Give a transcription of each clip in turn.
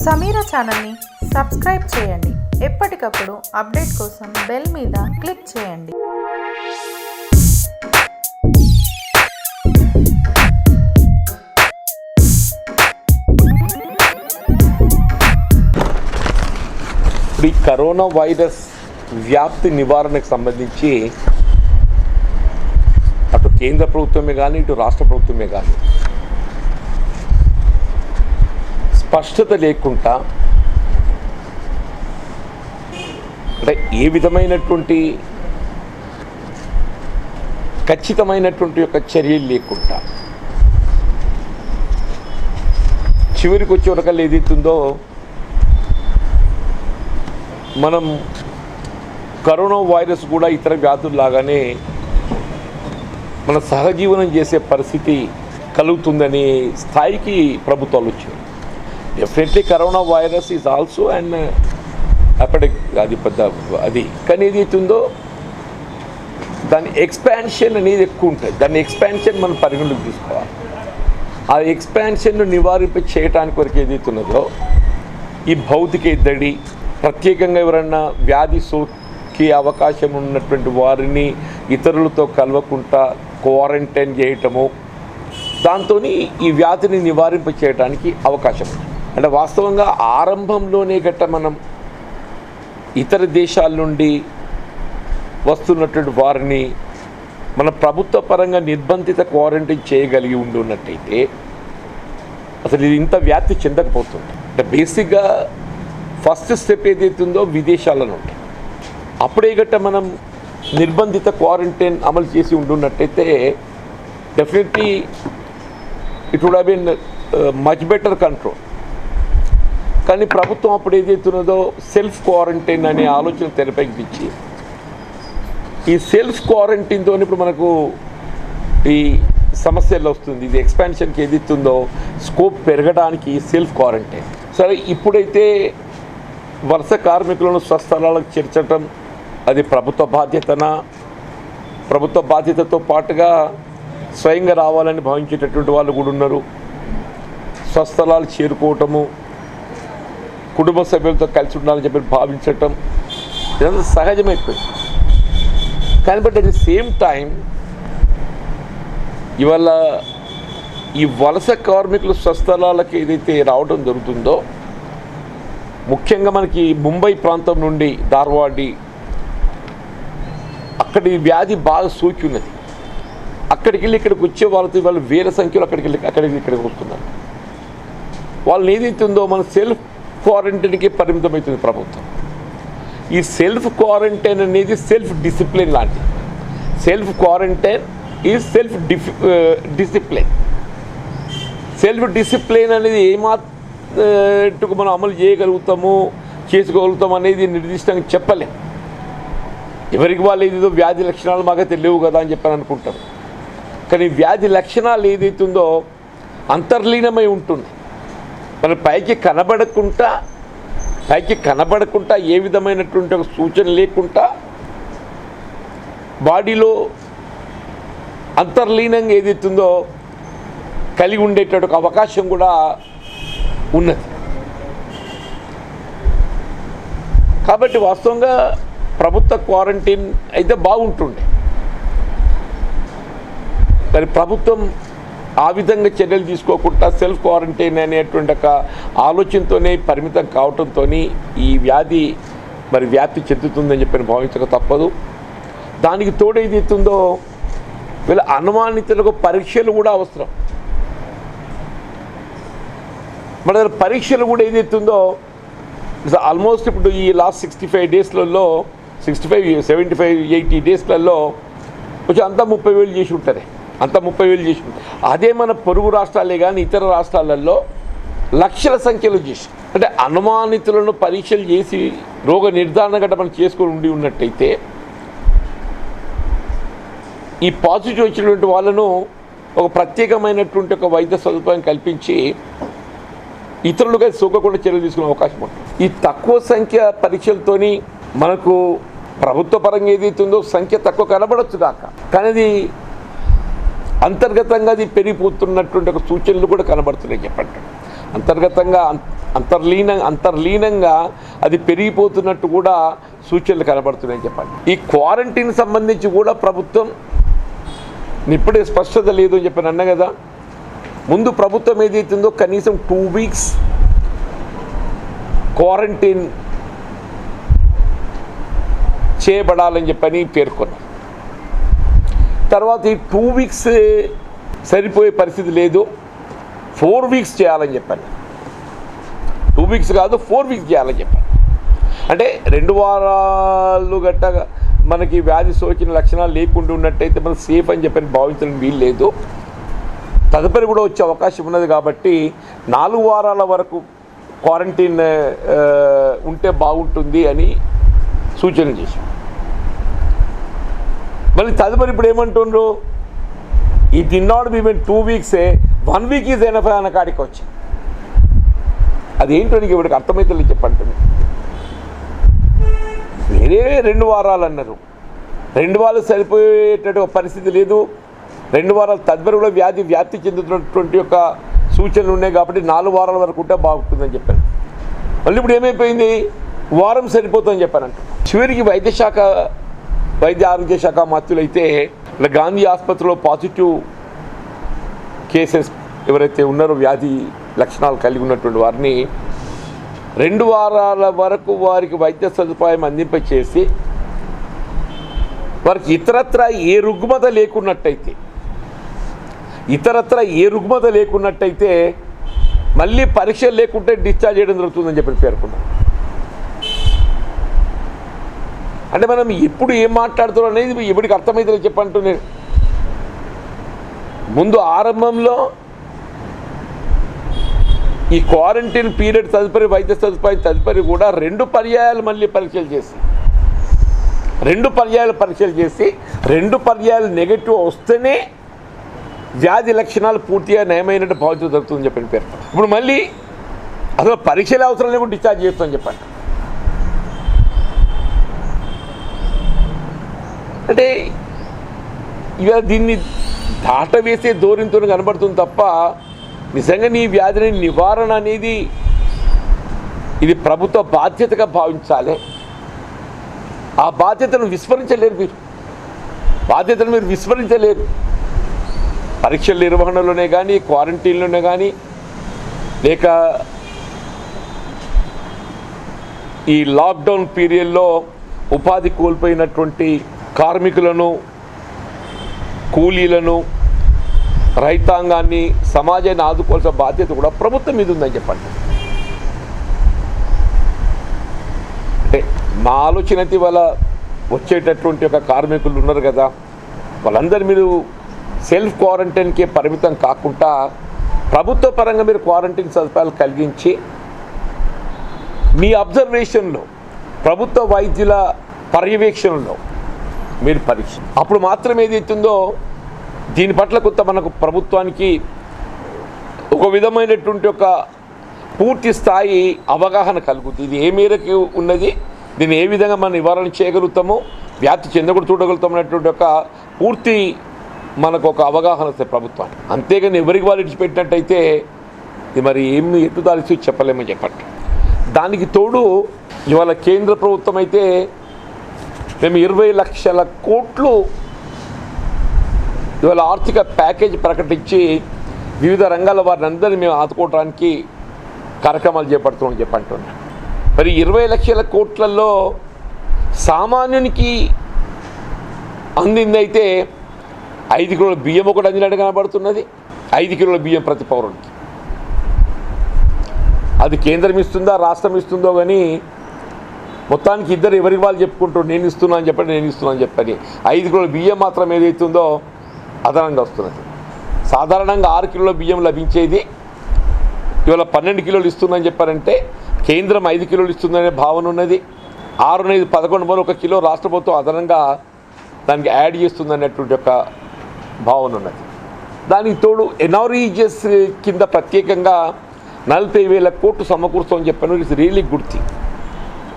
సమీరా ఛానల్ని సబ్స్క్రైబ్ చేయండి. ఎప్పటికప్పుడు అప్డేట్ కోసం బెల్ మీద క్లిక్ చేయండి. ఇప్పుడు ఈ కరోనా వైరస్ వ్యాప్తి నివారణకు సంబంధించి అటు కేంద్ర ప్రభుత్వమే కానీ ఇటు రాష్ట్ర ప్రభుత్వమే కానీ స్పష్టత లేకుండా అంటే ఏ విధమైనటువంటి ఖచ్చితమైనటువంటి యొక్క చర్యలు లేకుండా చివరికి వచ్చే వరకల్లా ఏదైతుందో మనం కరోనా వైరస్ కూడా ఇతర వ్యాధుల్లాగానే మన సహజీవనం చేసే పరిస్థితి కలుగుతుందనే స్థాయికి ప్రభుత్వాలు వచ్చాయి. Definitely corona virus is also and epidemic, అది పెద్ద అది, కానీ ఏదైతుందో దాని ఎక్స్పాన్షన్ అనేది ఎక్కువ ఉంటుంది. దాని ఎక్స్పాన్షన్ మనం పరిగణలోకి తీసుకోవాలి. ఆ ఎక్స్పాన్షన్ను నివారింప చేయడానికి వరకు ఏదైతున్నదో ఈ భౌతిక ఎద్దడి, ప్రత్యేకంగా ఎవరన్నా వ్యాధి సోకే అవకాశం ఉన్నటువంటి వారిని ఇతరులతో కలవకుండా క్వారంటైన్ చేయటము, దాంతో ఈ వ్యాధిని నివారింప చేయడానికి అవకాశం ఉంది. అంటే వాస్తవంగా ఆరంభంలోనే గట్ట మనం ఇతర దేశాల నుండి వస్తున్నటువంటి వారిని మన ప్రభుత్వ పరంగా నిర్బంధిత క్వారంటైన్ చేయగలిగి ఉన్నట్టయితే అసలు ఇది ఇంత వ్యాప్తి చెందకపోతుంది. అంటే బేసిక్గా ఫస్ట్ స్టెప్ ఏదైతుందో విదేశాల నుండి, అప్పుడే గట్ట మనం నిర్బంధిత క్వారంటైన్ అమలు చేసి ఉండున్నట్టయితే definitely it would have been much better control. కానీ ప్రభుత్వం అప్పుడు ఏదైతున్నదో సెల్ఫ్ క్వారంటైన్ అనే ఆలోచన తెరపైకి తెచ్చి ఈ సెల్ఫ్ క్వారంటైన్తో ఇప్పుడు మనకు ఈ సమస్యలు వస్తుంది. ఇది ఎక్స్పాన్షన్కి ఏదైతుందో స్కోప్ పెరగడానికి సెల్ఫ్ క్వారంటైన్. సరే, ఇప్పుడైతే వలస కార్మికులను స్వస్థలాలకు చేర్చడం అది ప్రభుత్వ బాధ్యతనా? ప్రభుత్వ బాధ్యతతో పాటుగా స్వయంగా రావాలని భావించేటటువంటి వాళ్ళు కూడా ఉన్నారు. స్వస్థలాలు చేరుకోవటము, కుటుంబ సభ్యులతో కలిసి ఉండాలని చెప్పి భావించటం ఇదంతా సహజమైపోయింది. కానీ but at the same time ఇవాళ ఈ వలస కార్మికులు స్వస్థలాలకు ఏదైతే రావడం జరుగుతుందో, ముఖ్యంగా మనకి ముంబై ప్రాంతం నుండి ధార్వాడి అక్కడి వ్యాధి బాగా సోకి ఉన్నది. అక్కడికి వెళ్ళి ఇక్కడికి వచ్చే వాళ్ళతో వాళ్ళు వేల సంఖ్యలో ఇక్కడికి వస్తున్నారు. వాళ్ళని ఏదైతుందో మన సెల్ఫ్ క్వారంటైన్కి పరిమితమవుతుంది ప్రభుత్వం. ఈ సెల్ఫ్ క్వారంటైన్ అనేది సెల్ఫ్ డిసిప్లిన్ లాంటిది. Self quarantine is self discipline. Self discipline అనేది ఏమాత్రం మనం అమలు చేసుకోగలుగుతాం అనేది నిర్దిష్టంగా చెప్పలేం. ఎవరికి వాళ్ళు ఏదేదో వ్యాధి లక్షణాలు మాకు తెలియవు కదా అని చెప్పని అనుకుంటారు. కానీ వ్యాధి లక్షణాలు ఏదైతుందో అంతర్లీనమై ఉంటుంది. మన పైకి కనబడకుండా ఏ విధమైనటువంటి ఒక సూచన లేకుండా బాడీలో అంతర్లీనంగా ఏదైతుందో కలిగి ఉండేటటువంటి ఒక అవకాశం కూడా ఉన్నది. కాబట్టి వాస్తవంగా ప్రభుత్వ క్వారంటైన్ అయితే బాగుంటుండే. మరి ప్రభుత్వం ఆ విధంగా చర్యలు తీసుకోకుండా సెల్ఫ్ క్వారంటైన్ అనేటువంటి ఒక ఆలోచనతోనే పరిమితం కావడంతో ఈ వ్యాధి మరి వ్యాప్తి చెందుతుందని చెప్పి భావించక తప్పదు. దానికి తోడు ఏదైతుందో వీళ్ళ అనుమానితులకు పరీక్షలు కూడా అవసరం. మన దగ్గర పరీక్షలు కూడా ఏదైతుందో ఆల్మోస్ట్ ఇప్పుడు ఈ లాస్ట్ 65 డేస్లలో 65, 75, 80 డేస్లలో కొంచెం అంతా 30,000 చేసి ఉంటుంది. అంత 30,000 చేసి ఉంటుంది. అదే మన పొరుగు రాష్ట్రాలే కానీ ఇతర రాష్ట్రాలలో లక్షల సంఖ్యలో చేసి, అంటే అనుమానితులను పరీక్షలు చేసి రోగ నిర్ధారణ గట్ట మనం చేసుకొని ఉన్నట్టయితే ఈ పాజిటివ్ వచ్చినటువంటి వాళ్ళను ఒక ప్రత్యేకమైనటువంటి ఒక వైద్య సదుపాయం కల్పించి ఇతరులుగా సోకకుండా చర్యలు తీసుకునే అవకాశం ఉంటుంది. ఈ తక్కువ సంఖ్య పరీక్షలతోని మనకు ప్రభుత్వ పరంగా ఏదైతుందో సంఖ్య తక్కువ కనబడవచ్చు కాక, కానీ అది అంతర్గతంగా అది పెరిగిపోతున్నటువంటి ఒక సూచనలు కూడా కనబడుతున్నాయి. చెప్పండి, అంతర్గతంగా అంతర్లీనంగా అది పెరిగిపోతున్నట్టు కూడా సూచనలు కనబడుతున్నాయని చెప్పండి. ఈ క్వారంటైన్ సంబంధించి కూడా ప్రభుత్వం ఇప్పుడే స్పష్టత లేదు అని చెప్పి అన్నా కదా. ముందు ప్రభుత్వం ఏదైతుందో కనీసం 2 వీక్స్ క్వారంటైన్ చేయబడాలని చెప్పని పేర్కొన్నారు. తర్వాత ఈ 2 వీక్స్ సరిపోయే పరిస్థితి లేదు, 4 వీక్స్ చేయాలని చెప్పాను. 2 వీక్స్ కాదు 4 వీక్స్ చేయాలని చెప్పాను. అంటే 2 వారాలు గట్ట మనకి వ్యాధి సోకిన లక్షణాలు లేకుండా ఉన్నట్టయితే మనం సేఫ్ అని చెప్పని భావించడం వీలు లేదు. తదుపరి కూడా వచ్చే అవకాశం ఉన్నది కాబట్టి 4 వారాల వరకు క్వారంటైన్ ఉంటే బాగుంటుంది అని సూచన చేశాం. మళ్ళీ తదుపరి ఇప్పుడు ఏమంటుండ్రు, ఈ did not be 2 వీక్సే 1 week is enough అన్న కాడికి వచ్చింది. అదేంటో నీకు ఇప్పటికి అర్థమవుతుంది చెప్పంటుంది. వేరే 2 వారాలు అన్నారు, 2 వారాలు సరిపోయేటటువంటి పరిస్థితి లేదు. 2 వారాలు తదుపరి కూడా వ్యాప్తి చెందుతున్నటువంటి యొక్క సూచనలు ఉన్నాయి కాబట్టి 4 వారాల వరకు ఉంటే బాగుంటుందని చెప్పాను. మళ్ళీ ఇప్పుడు ఏమైపోయింది, వారం సరిపోతుందని చెప్పానంట. చివరికి వైద్య ఆరోగ్య శాఖ మంత్రులైతే గాంధీ ఆసుపత్రిలో పాజిటివ్ కేసెస్ ఎవరైతే ఉన్నారో వ్యాధి లక్షణాలు కలిగి ఉన్నటువంటి వారిని 2 వారాల వరకు వారికి వైద్య సదుపాయం అందింపచేసి వారికి ఇతరత్ర ఏ రుగ్మత లేకున్నట్టయితే మళ్ళీ పరీక్షలు లేకుంటే డిశ్చార్జ్ చేయడం జరుగుతుందని చెప్పి పేర్కొన్నారు. అంటే మనం ఎప్పుడు ఏం మాట్లాడుతున్నాం అనేది ఎప్పటికి అర్థమైతే చెప్పంటూ నేను ముందు ఆరంభంలో ఈ క్వారంటైన్ పీరియడ్ తదుపరి వైద్య సదుపాయం తదుపరి కూడా 2 పర్యాయాలు మళ్ళీ పరీక్షలు చేసి 2 పర్యాయాలు నెగటివ్ వస్తేనే వ్యాధి లక్షణాలు పూర్తిగా నయమైనట్టు భావించడం జరుగుతుందని చెప్పిన పేరు. ఇప్పుడు మళ్ళీ అసలు పరీక్షలే అవసరం లేకుండా డిశ్చార్జ్ చేస్తామని చెప్పండి. అంటే ఇవాళ దీన్ని దాటవేసే ధోరణితో కనబడుతుంది తప్ప నిజంగా నీ వ్యాధిని నివారణ అనేది ఇది ప్రభుత్వ బాధ్యతగా భావించాలి. ఆ బాధ్యతను మీరు విస్మరించలేరు. పరీక్షల నిర్వహణలోనే కానీ, క్వారంటైన్లోనే కానీ, లేక ఈ లాక్డౌన్ పీరియడ్లో ఉపాధి కోల్పోయినటువంటి కార్మికులను, కూలీలను, రైతాంగాన్ని, సమాజాన్ని ఆదుకోవాల్సిన బాధ్యత కూడా ప్రభుత్వం మీద ఉందని చెప్పండి. అంటే మా ఆలోచన అయితే వాళ్ళ వచ్చేటటువంటి ఒక కార్మికులు ఉన్నారు కదా, వాళ్ళందరూ మీరు సెల్ఫ్ క్వారంటైన్కే పరిమితం కాకుండా ప్రభుత్వ పరంగా మీరు క్వారంటైన్ సదుపాయాలు కలిగించి మీ అబ్జర్వేషన్లో ప్రభుత్వ వైద్యుల పర్యవేక్షణలో మీరు పరీక్ష అప్పుడు మాత్రం ఏదైతుందో దీని పట్ల కొంత మనకు ప్రభుత్వానికి ఒక విధమైనటువంటి ఒక పూర్తి స్థాయి అవగాహన కలుగుతుంది. ఇది ఏ మేరకు ఉన్నది, దీన్ని ఏ విధంగా మనం నివారణ చేయగలుగుతామో, వ్యాప్తి చెందకుండా చూడగలుగుతాం అనేటువంటి ఒక పూర్తి మనకు ఒక అవగాహన వస్తుంది ప్రభుత్వానికి. అంతేగాని ఎవరికి వాళ్ళు ఇచ్చిపెట్టినట్టయితే ఇది మరి ఏమి ఎట్టుదాల్సి చెప్పలేమని చెప్పండి. దానికి తోడు ఇవాళ కేంద్ర ప్రభుత్వం అయితే మేము 20 లక్షల కోట్లు ఇవాళ ఆర్థిక ప్యాకేజ్ ప్రకటించి వివిధ రంగాల వారిని అందరినీ మేము ఆదుకోవడానికి కార్యక్రమాలు చేపడుతున్నామని చెప్పంటున్నాం. మరి 20 లక్షల కోట్లలో సామాన్యునికి అందిందైతే 5 కిలోల బియ్యం ఒకటి అందినట్టు కనబడుతున్నది. 5 కిలోల బియ్యం ప్రతి పౌరునికి. అది కేంద్రం ఇస్తుందా రాష్ట్రం ఇస్తుందో కానీ మొత్తానికి ఇద్దరు ఎవరికి వాళ్ళు చెప్పుకుంటారు నేను ఇస్తున్నా అని చెప్పని 5 కిలోల బియ్యం మాత్రం ఏదైతుందో అదనంగా వస్తున్నది. సాధారణంగా 6 కిలోల బియ్యం లభించేది ఇవాళ 12 కిలోలు ఇస్తుందని చెప్పారంటే కేంద్రం 5 కిలోలు ఇస్తుందనే భావన ఉన్నది. 6 అనేది 11 మరి 1 కిలో రాష్ట్ర ప్రభుత్వం అదనంగా దానికి యాడ్ చేస్తుందనేటువంటి ఒక భావన ఉన్నది. దానికి తోడు ఎన్ఆర్ఈజిఎస్ కింద ప్రత్యేకంగా 40,000 కోట్లు సమకూరుస్తామని చెప్పాను. It's really good thing,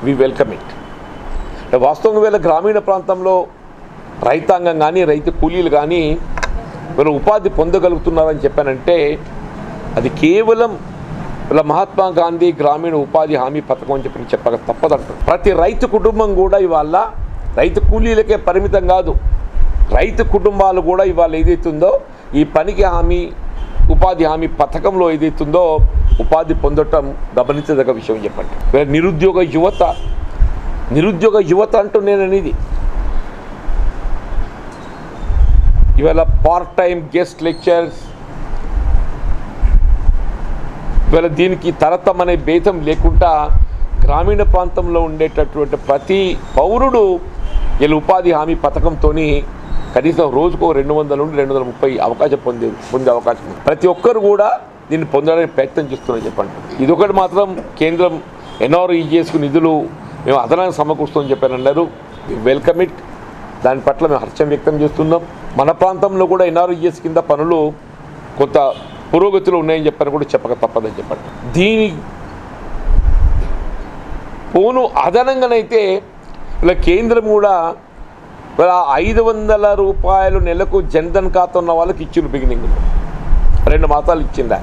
we welcome it. అంటే వాస్తవంగా వీళ్ళ గ్రామీణ ప్రాంతంలో రైతాంగం కానీ రైతు కూలీలు కానీ వీళ్ళు ఉపాధి పొందగలుగుతున్నారని చెప్పానంటే అది కేవలం ఇలా మహాత్మా గాంధీ గ్రామీణ ఉపాధి హామీ పథకం అని చెప్పక తప్పదంటారు. ప్రతి రైతు కుటుంబం కూడా ఇవాళ రైతు కూలీలకే పరిమితం కాదు, రైతు కుటుంబాలు కూడా ఇవాళ ఏదైతుందో ఈ పనికి హామీ ఉపాధి హామీ పథకంలో ఏదైతుందో ఉపాధి పొందటం గమనించదగ్గ విషయం చెప్పండి. నిరుద్యోగ యువత అంటూ నేను అనేది ఇవాళ పార్ట్ టైం గెస్ట్ లెక్చర్స్, ఇవాళ దీనికి తరతం అనే భేదం లేకుండా గ్రామీణ ప్రాంతంలో ఉండేటటువంటి ప్రతి పౌరుడు ఇలా ఉపాధి హామీ పథకంతో కనీసం రోజుకో 200 నుండి 230 అవకాశం పొందే అవకాశం ఉంది. ప్రతి ఒక్కరు కూడా దీన్ని పొందడానికి ప్రయత్నం చేస్తున్నారని చెప్పండి. ఇదొకటి మాత్రం కేంద్రం NREGSకు నిధులు మేము అదనంగా సమకూరుస్తామని చెప్పారన్నారు. Welcome it. దాని పట్ల మేము హర్షం వ్యక్తం చేస్తున్నాం. మన ప్రాంతంలో కూడా NREGS కింద పనులు కొంత పురోగతిలో ఉన్నాయని చెప్పని కూడా చెప్పక తప్పదని చెప్పండి. దీని పోను అదనంగానైతే ఇలా కేంద్రం కూడా 500 రూపాయలు నెలకు జన్ధన్ ఖాతా ఉన్న వాళ్ళకి ఇచ్చిండు. బిగినింగ్ 2 మాసాలు ఇచ్చిందా,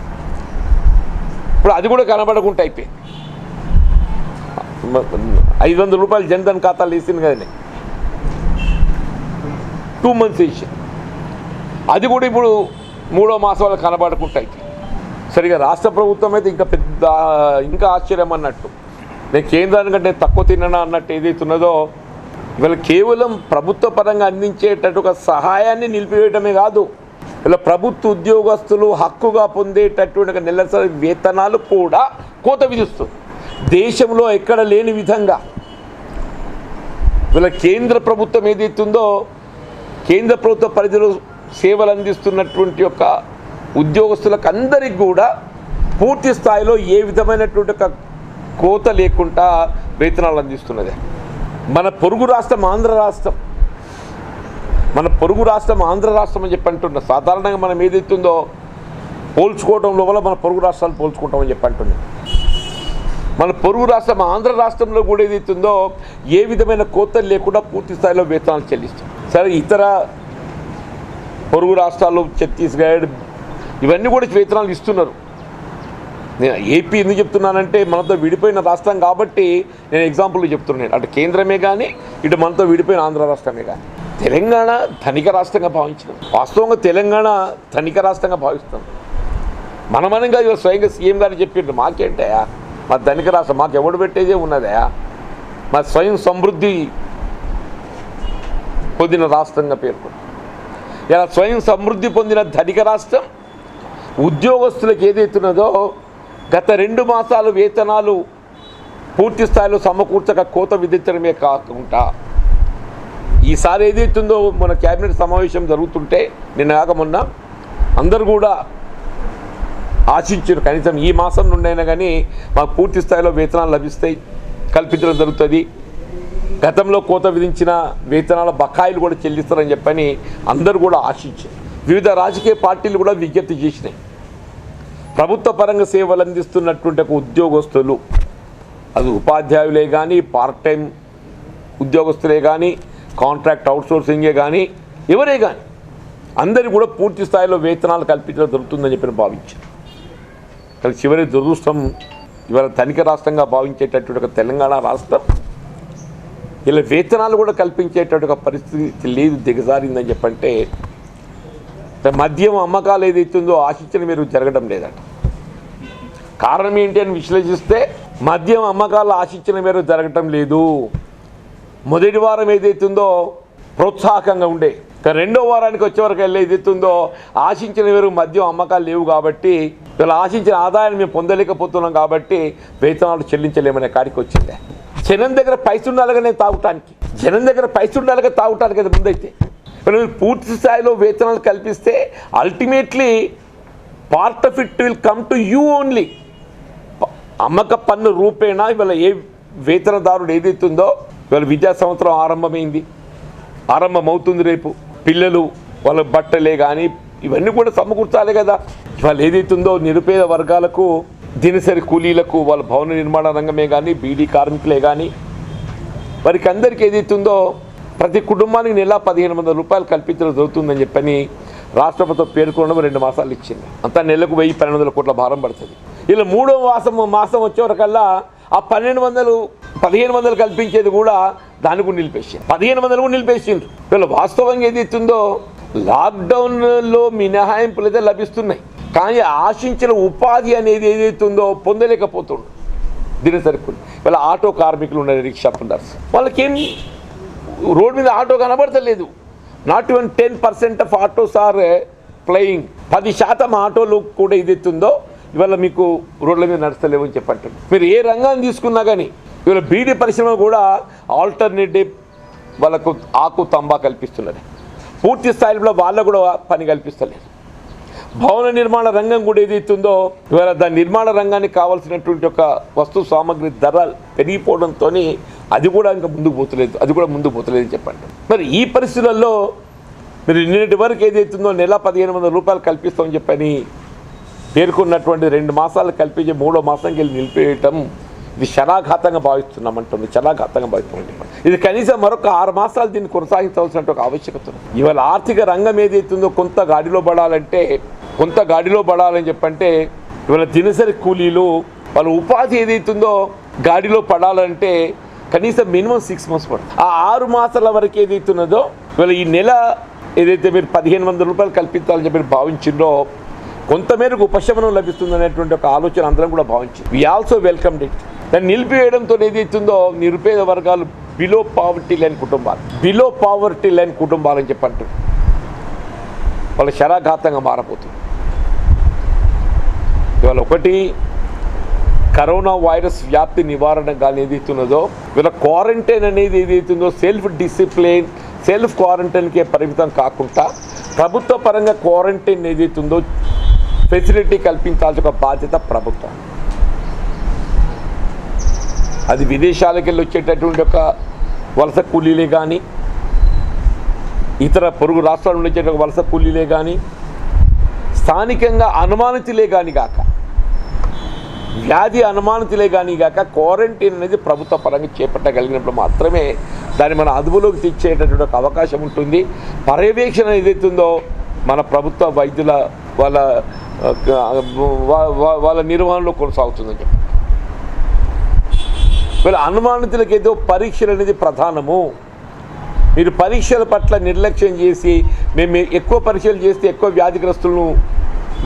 ఇప్పుడు అది కూడా కనబడకుండా అయిపోయింది. 500 రూపాయలు జన్ధన్ ఖాతాలు వేసింది కదండి, 2 months వేసి అది కూడా ఇప్పుడు 3వ మాసం వాళ్ళు కనబడకుండా అయిపోయింది. సరిగా రాష్ట్ర ప్రభుత్వం అయితే ఇంకా ఆశ్చర్యం అన్నట్టు, నేను కేంద్రానికంటే తక్కువ తిన్నా అన్నట్టు ఏదైతున్నదో ఇవాళ కేవలం ప్రభుత్వ పరంగా అందించేటట్టు ఒక సహాయాన్ని నిలిపివేయడమే కాదు, ఇలా ప్రభుత్వ ఉద్యోగస్తులు హక్కుగా పొందేటటువంటి నెలసరి వేతనాలు కూడా కోత విధిస్తుంది. దేశంలో ఎక్కడ లేని విధంగా ఇలా కేంద్ర ప్రభుత్వం ఏదైతుందో కేంద్ర ప్రభుత్వ పరిధిలో సేవలు అందిస్తున్నటువంటి యొక్క ఉద్యోగస్తులకు అందరికీ కూడా పూర్తి స్థాయిలో ఏ విధమైనటువంటి ఒక కోత లేకుండా వేతనాలు అందిస్తున్నది. మన పొరుగు రాష్ట్రం ఆంధ్ర రాష్ట్రం అని చెప్పి అంటున్నా. సాధారణంగా మనం ఏదైతుందో పోల్చుకోవడం లోపల మన పొరుగు రాష్ట్రాలు పోల్చుకుంటామని చెప్పి అంటున్నాం. మన పొరుగు రాష్ట్రం ఆంధ్ర రాష్ట్రంలో కూడా ఏదైతుందో ఏ విధమైన కోతలు లేకుండా పూర్తి స్థాయిలో వేతనాలు చెల్లిస్తాం. సరే, ఇతర పొరుగు రాష్ట్రాలు ఛత్తీస్గఢ్ ఇవన్నీ కూడా వేతనాలు ఇస్తున్నారు. నేను ఏపీ ఎందుకు చెప్తున్నానంటే మనతో విడిపోయిన రాష్ట్రం కాబట్టి నేను ఎగ్జాంపుల్ చెప్తున్నాను. అటు కేంద్రమే కానీ ఇటు మనతో విడిపోయిన ఆంధ్ర రాష్ట్రమే కానీ. తెలంగాణ ధనిక రాష్ట్రంగా భావించినాం. వాస్తవంగా తెలంగాణ ధనిక రాష్ట్రంగా భావిస్తాం. మనమనంగా ఇవాళ స్వయంగా సీఎం గారు చెప్పిండ్రు, మాకేంటయా మా ధనిక రాష్ట్రం, మాకు ఎవడు పెట్టేదే ఉన్నదయా, మా స్వయం సమృద్ధి పొందిన రాష్ట్రంగా పేర్కొంది. ఇలా స్వయం సమృద్ధి పొందిన ధనిక రాష్ట్రం ఉద్యోగస్తులకు ఏదైతున్నదో గత 2 మాసాలు వేతనాలు పూర్తి స్థాయిలో సమకూర్చక కోత విధించడమే కాకుండా ఈసారి ఏదైతుందో మన క్యాబినెట్ సమావేశం జరుగుతుంటే నిన్న కాక మొన్న అందరూ కూడా ఆశించారు కనీసం ఈ మాసం నుండైనా కానీ మాకు పూర్తి స్థాయిలో వేతనాలు లభిస్తాయి కల్పించడం జరుగుతుంది. గతంలో కోత విధించిన వేతనాల బకాయిలు కూడా చెల్లిస్తారని చెప్పని అందరూ కూడా ఆశించారు. వివిధ రాజకీయ పార్టీలు కూడా విజ్ఞప్తి చేసినాయి. ప్రభుత్వ పరంగా సేవలు అందిస్తున్నటువంటి ఉద్యోగస్తులు, అది ఉపాధ్యాయులే కానీ, పార్ట్ టైం ఉద్యోగస్తులే కానీ, కాంట్రాక్ట్ అవుట్సోర్సింగే కానీ, ఎవరే కానీ అందరూ కూడా పూర్తి స్థాయిలో వేతనాలు కల్పించడం జరుగుతుందని చెప్పి భావించారు. కానీ చివరి దురదృష్టం ఇవాళ ధనిక రాష్ట్రంగా భావించేటటువంటి ఒక తెలంగాణ రాష్ట్రం ఇలా వేతనాలు కూడా కల్పించేటటువంటి ఒక పరిస్థితి లేదు, దిగజారిందని చెప్పంటే మద్యం అమ్మకాలు ఏదైతుందో ఆశించిన మేరకు జరగడం లేదట. కారణం ఏంటి అని విశ్లేషిస్తే మద్యం అమ్మకాలు ఆశించిన మేరకు జరగటం లేదు. మొదటి వారం ఏదైతుందో ప్రోత్సాహకంగా ఉండే, రెండో వారానికి వచ్చేవరకు ఏదైతుందో ఆశించిన మేరకు మద్యం అమ్మకాలు లేవు కాబట్టి ఇలా ఆశించిన ఆదాయాన్ని మేము పొందలేకపోతున్నాం కాబట్టి వేతనాలు చెల్లించలేమనే కాడికి వచ్చిందే. జనం దగ్గర పైసలు ఉండాలిగానే తాగటానికి, జనం దగ్గర పైసలు ఉండాలిగా తాగటానికి అది ముందైతే పూర్తి స్థాయిలో వేతనాలు కల్పిస్తే ultimately part of it will come to you only. అమ్మక పన్ను రూపేణా ఇవాళ ఏ వేతనదారుడు ఏదైతుందో ఇవాళ విద్యా సంవత్సరం ఆరంభమవుతుంది. రేపు పిల్లలు వాళ్ళ బట్టలే కానీ ఇవన్నీ కూడా సమకూర్చాలి కదా. ఇవాళ ఏదైతుందో నిరుపేద వర్గాలకు దినసరి కూలీలకు వాళ్ళ భవన నిర్మాణ రంగమే కానీ, బీడీ కార్మికులే కానీ వారికి అందరికీ ఏదైతుందో ప్రతి కుటుంబానికి నెల 1500 రూపాయలు కల్పించడం జరుగుతుందని చెప్పని రాష్ట్ర ప్రభుత్వం పేర్కొనడం 2 మాసాలు ఇచ్చింది. అంతా నెలకు 1000-1200 కోట్ల భారం పడుతుంది. ఇలా మూడో మాసం వచ్చేవరకల్లా ఆ 1500 కల్పించేది కూడా దానికి కూడా నిలిపేసి 1500 కూడా నిలిపేసిండ్రు. వీళ్ళు వాస్తవంగా ఏదైతుందో లాక్డౌన్లో మినహాయింపులు అయితే లభిస్తున్నాయి, కానీ ఆశించిన ఉపాధి అనేది ఏదైతుందో పొందలేకపోతుండ్రు దినసరి కూలి. వీళ్ళ ఆటో కార్మికులు ఉన్నారు, రిక్షా పుల్లర్స్, వాళ్ళకేం రోడ్ మీద ఆటో కనబడతలేదు. Not even 10% of autos are flying. 10% ఆటోలు కూడా ఏదైతుందో ఇవాళ మీకు రోడ్ల మీద నడుస్తలేవు అని చెప్పంటారు. మీరు ఏ రంగాన్ని తీసుకున్నా కానీ ఇవాళ బీడీ పరిశ్రమ కూడా ఆల్టర్నేటివ్ వాళ్ళకు ఆకు తంబా కల్పిస్తున్నది, పూర్తి స్థాయిలో వాళ్ళకు కూడా పని కల్పిస్తలేదు. భవన నిర్మాణ రంగం కూడా ఏదైతుందో ఇవాళ దాని నిర్మాణ రంగానికి కావాల్సినటువంటి ఒక వస్తు సామాగ్రి ధర పెరిగిపోవడంతో అది కూడా ఇంకా ముందుకు పోతలేదు అని చెప్పండి. మరి ఈ పరిస్థితులలో మీరు నిన్నటి వరకు ఏదైతుందో నెల 1500 రూపాయలు కల్పిస్తామని చెప్పని పేర్కొన్నటువంటి 2 మాసాలు కల్పించి 3వ మాసానికి వెళ్ళి నిలిపేయటం ఇది శరాఘాతంగా భావిస్తున్నామంటుంది. ఇది కనీసం మరొక 6 మాసాలు దీన్ని కొనసాగించవలసిన ఒక ఆవశ్యకత ఉంది. ఇవాళ ఆర్థిక రంగం ఏదైతుందో కొంత గాడిలో పడాలని చెప్పంటే ఇవాళ దినసరి కూలీలు వాళ్ళ ఉపాధి ఏదైతుందో గాడిలో పడాలంటే కనీసం మినిమం 6 months పడుతుంది. ఆ 6 మాసాల వరకు ఏదైతున్నదో ఇవాళ ఈ నెల ఏదైతే మీరు 1500 రూపాయలు కల్పించాలని చెప్పి భావించిందో కొంతమేరకు ఉపశమనం లభిస్తుంది అనేటువంటి ఒక ఆలోచన అందరం కూడా భావించింది. We also welcome it. దాన్ని నిలిపివేయడంతో ఏదైతుందో నిరుపేద వర్గాలు బిలో పావర్టీ లైన్ కుటుంబాలని చెప్పంటారు వాళ్ళ శరాఘాతంగా మారబోతుంది. ఇవాళ ఒకటి కరోనా వైరస్ వ్యాప్తి నివారణ కానీ ఏదైతున్నదో ఇవాళ క్వారంటైన్ అనేది ఏదైతుందో సెల్ఫ్ క్వారంటైన్కే పరిమితం కాకుండా ప్రభుత్వ పరంగా క్వారంటైన్ ఏదైతుందో ఫెసిలిటీ కల్పించాల్సిన ఒక బాధ్యత ప్రభుత్వం. అది విదేశాలకు వెళ్ళి వచ్చేటటువంటి ఒక వలస కూలీలే కానీ, ఇతర పొరుగు రాష్ట్రాల నుండి వచ్చే వలస కూలీలే కానీ, స్థానికంగా అనుమానితులే కానీ గాక, వ్యాధి అనుమానితులే కానీ గాక క్వారంటైన్ అనేది ప్రభుత్వ పరంగా చేపట్టగలిగినప్పుడు మాత్రమే దాన్ని మన అదుపులోకి తెచ్చేటటువంటి ఒక అవకాశం ఉంటుంది. పర్యవేక్షణ ఏదైతుందో మన ప్రభుత్వ వైద్యుల వాళ్ళ నిర్వహణలో కొనసాగుతుందని చెప్పి వీళ్ళ అనుమానితులకు ఏదో పరీక్షలు అనేది ప్రధానము. మీరు పరీక్షల పట్ల నిర్లక్ష్యం చేసి మేము ఎక్కువ పరీక్షలు చేస్తే ఎక్కువ వ్యాధిగ్రస్తులను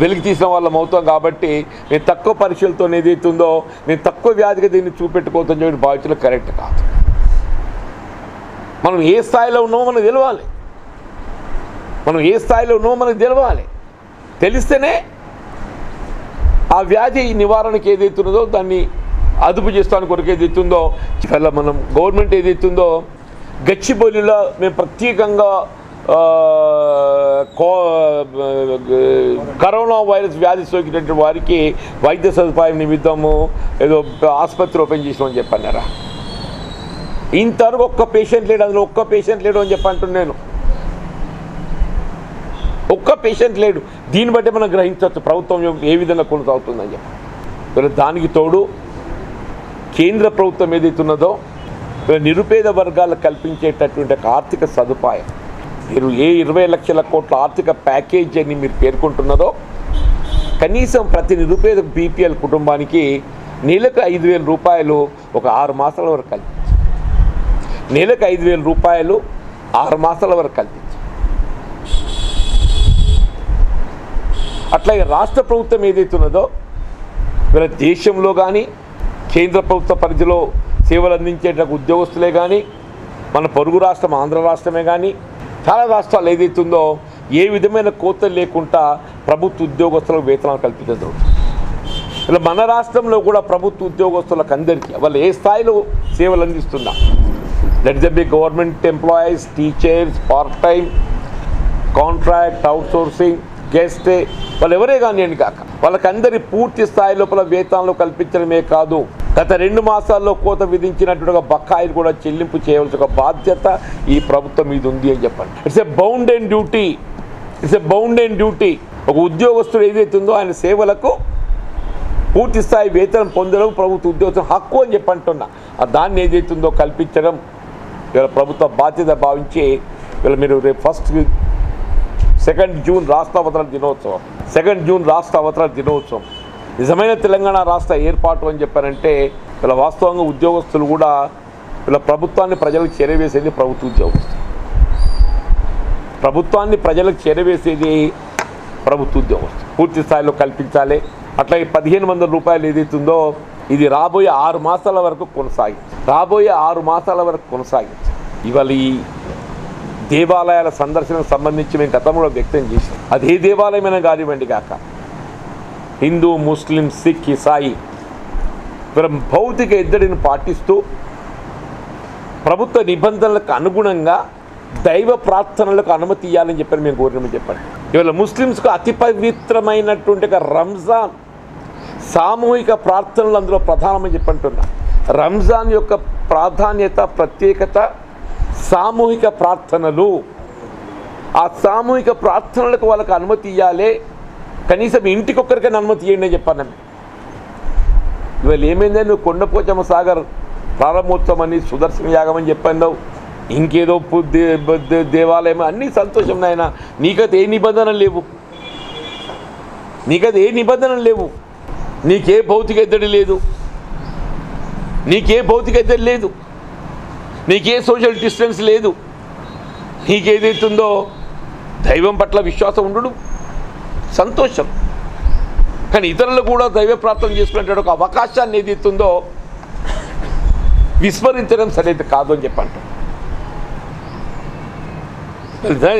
వెలికి తీసిన వాళ్ళం అవుతాం కాబట్టి మేము తక్కువ పరీక్షలతో ఏదైతుందో మేము తక్కువ వ్యాధిగా దీన్ని చూపెట్టుకోవద్దని చెప్పి భావించడం కరెక్ట్ కాదు. మనం ఏ స్థాయిలో ఉన్నామో మనకు తెలవాలి. తెలిస్తేనే ఆ వ్యాధి నివారణకి ఏదైతున్నదో దాన్ని అదుపు చేస్తానికి కొరకు ఏదైతుందో ఇవాళ మనం గవర్నమెంట్ ఏదైతుందో గచ్చిబౌలిలో మేము ప్రత్యేకంగా కరోనా వైరస్ వ్యాధి సోకినటువంటి వారికి వైద్య సదుపాయం నిమిత్తము ఏదో ఆసుపత్రి ఓపెన్ చేసామని చెప్పన్నారా? ఇంతవరకు ఒక్క పేషెంట్ లేడు అని చెప్పంటున్నాను నేను. ఒక్క పేషెంట్ లేడు. దీన్ని బట్టి మనం గ్రహించవచ్చు ప్రభుత్వం ఏ విధంగా కొనసాగుతుందని చెప్పి. దానికి తోడు కేంద్ర ప్రభుత్వం ఏదైతున్నదో నిరుపేద వర్గాలకు కల్పించేటటువంటి ఆర్థిక సదుపాయం మీరు ఏ 20 లక్షల కోట్ల ఆర్థిక ప్యాకేజ్ అని మీరు పేర్కొంటున్నదో కనీసం ప్రతి నిరుపేద బీపీఎల్ కుటుంబానికి నెలకు 5,000 రూపాయలు ఒక 6 మాసాల వరకు కల్పించి నెలకు 5,000 రూపాయలు 6 మాసాల వరకు కల్పించి అట్లాగే రాష్ట్ర ప్రభుత్వం ఏదైతున్నదో వీళ్ళ దేశంలో కానీ కేంద్ర ప్రభుత్వ పరిధిలో సేవలు అందించే ఉద్యోగస్తులే కానీ మన పొరుగు రాష్ట్రం ఆంధ్ర రాష్ట్రమే కానీ చాలా రాష్ట్రాలు ఏదైతుందో ఏ విధమైన కోతలు లేకుండా ప్రభుత్వ ఉద్యోగస్తులకు వేతనాలు కల్పించదు. ఇలా మన రాష్ట్రంలో కూడా ప్రభుత్వ ఉద్యోగస్తులకు అందరికీ వాళ్ళు ఏ స్థాయిలో సేవలు అందిస్తున్నా that is be government employees, teachers, part time, contract, outsourcing, guest వాళ్ళు ఎవరే కానివ్వండి కాక వాళ్ళకందరి పూర్తి స్థాయి లోపల వేతనాలు కల్పించడమే కాదు గత 2 మాసాల్లో కోత విధించినట్టుగా బకాయిలు కూడా చెల్లింపు చేయవలసిన ఒక బాధ్యత ఈ ప్రభుత్వం మీద ఉంది అని చెప్పండి. It's a bound and duty. ఒక ఉద్యోగస్తుడు ఏదైతుందో ఆయన సేవలకు పూర్తి స్థాయి వేతనం పొందడం ప్రభుత్వ ఉద్యోగస్తుల హక్కు అని చెప్పంటున్నా. దాన్ని ఏదైతుందో కల్పించడం ఇలా ప్రభుత్వ బాధ్యత భావించి ఇలా మీరు రేపు 2 జూన్ రాష్ట్ర అవతరణ దినోత్సవం నిజమైన తెలంగాణ రాష్ట్ర ఏర్పాటు అని చెప్పారంటే ఇలా వాస్తవంగా ఉద్యోగస్తులు కూడా ఇలా ప్రభుత్వాన్ని ప్రజలకు చేరవేసేది ప్రభుత్వ ఉద్యోగస్తులు, ప్రభుత్వాన్ని ప్రజలకు చేరవేసేది ప్రభుత్వ ఉద్యోగస్తులు పూర్తి స్థాయిలో కల్పించాలి. అట్లా 1500 రూపాయలు ఏదైతుందో ఇది రాబోయే 6 మాసాల వరకు కొనసాగించాలి. ఇవాళ ఈ దేవాలయాల సందర్శనకు సంబంధించి మేము గతంలో వ్యక్తం చేసాం. అది ఏ దేవాలయమైనా కానివ్వండి కాక, హిందూ, ముస్లిం, సిక్, ఇసాయి భౌతిక ఎద్దడిని పాటిస్తూ ప్రభుత్వ నిబంధనలకు అనుగుణంగా దైవ ప్రార్థనలకు అనుమతి ఇవ్వాలని చెప్పని మేము కోరినామని చెప్పండి. ఇవాళ ముస్లిమ్స్కు అతి పవిత్రమైనటువంటి రంజాన్ సామూహిక ప్రార్థనలు అందులో ప్రధానమని చెప్పంటున్నా. రంజాన్ యొక్క ప్రాధాన్యత, ప్రత్యేకత సామూహిక ప్రార్థనలు. ఆ సామూహిక ప్రార్థనలకు వాళ్ళకి అనుమతి ఇవ్వాలి, కనీసం ఇంటికొక్కరికైనా అనుమతి ఇవ్వండి అని చెప్పాను. ఇవాళ ఏమైందని నువ్వు కొండపోచమ్మ సాగర్ ప్రారంభోత్సవం అని, సుదర్శన యాగం అని చెప్పాను, ఇంకేదో దేవాలయం, అన్నీ సంతోషం నాయన. నీకైతే ఏ నిబంధనలు లేవు, నీకే భౌతిక ఎద్దడి లేదు, నీకే సోషల్ డిస్టెన్స్ లేదు. నీకేదైతుందో దైవం పట్ల విశ్వాసం ఉండడు, సంతోషం. కానీ ఇతరులు కూడా దైవ ప్రార్థన చేసుకునే ఒక అవకాశాన్ని ఏదైతుందో విస్మరించడం సరైతే కాదు అని చెప్పంటాం.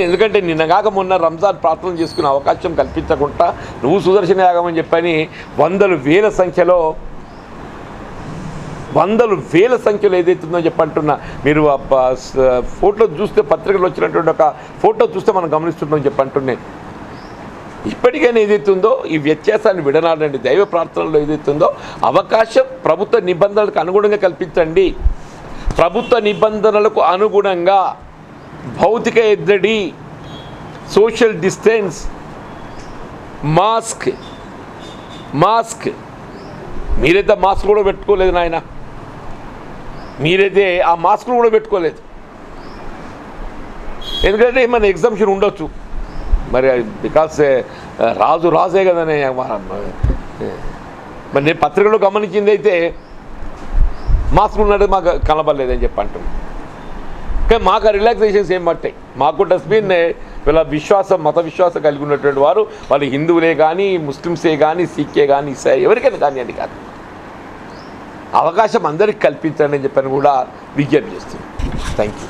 ఎందుకంటే నిన్నగాక మొన్న రంజాన్ ప్రార్థన చేసుకునే అవకాశం కల్పించకుండా నువ్వు సుదర్శన యాగం అని చెప్పని వందల వేల సంఖ్యలో ఏదైతుందో చెప్పంటున్నా. మీరు ఫోటో చూస్తే, పత్రికలు వచ్చినటువంటి ఒక ఫోటో చూస్తే మనం గమనిస్తున్నాం చెప్పంటున్నాయి. ఇప్పటికైనా ఏదైతుందో ఈ వ్యత్యాసాన్ని విడనాడండి. దైవ ప్రార్థనలో ఏదైతుందో అవకాశం ప్రభుత్వ నిబంధనలకు అనుగుణంగా కల్పించండి. ప్రభుత్వ నిబంధనలకు అనుగుణంగా భౌతిక ఎద్దడి, సోషల్ డిస్టెన్స్, మాస్క్ మీరైతే మాస్క్ కూడా పెట్టుకోలేదు నాయన, మీరైతే ఆ మాస్క్ కూడా పెట్టుకోలేదు. ఎందుకంటే మన ఎగ్జామ్షన్ ఉండొచ్చు మరి, బికాస్ రాజే కదనే. మరి నేను పత్రికలో గమనించింది అయితే మాస్క్ ఉన్నట్టు మాకు కనబడలేదని చెప్పి అంటున్నాను. కానీ మాకు ఆ రిలాక్సేషన్స్ ఏం పట్టాయి. మాకు డస్ట్బిన్ వీళ్ళ మత విశ్వాసం కలిగి ఉన్నటువంటి వారు, వాళ్ళు హిందువులే కానీ, ముస్లిమ్సే కానీ, సిక్కే కానీ, ఇసాయి ఎవరికైనా కానీ అని కాదు, అవకాశం అందరికీ కల్పించండి అని చెప్పని కూడా విజ్ఞప్తి చేస్తున్నాను. Thank you.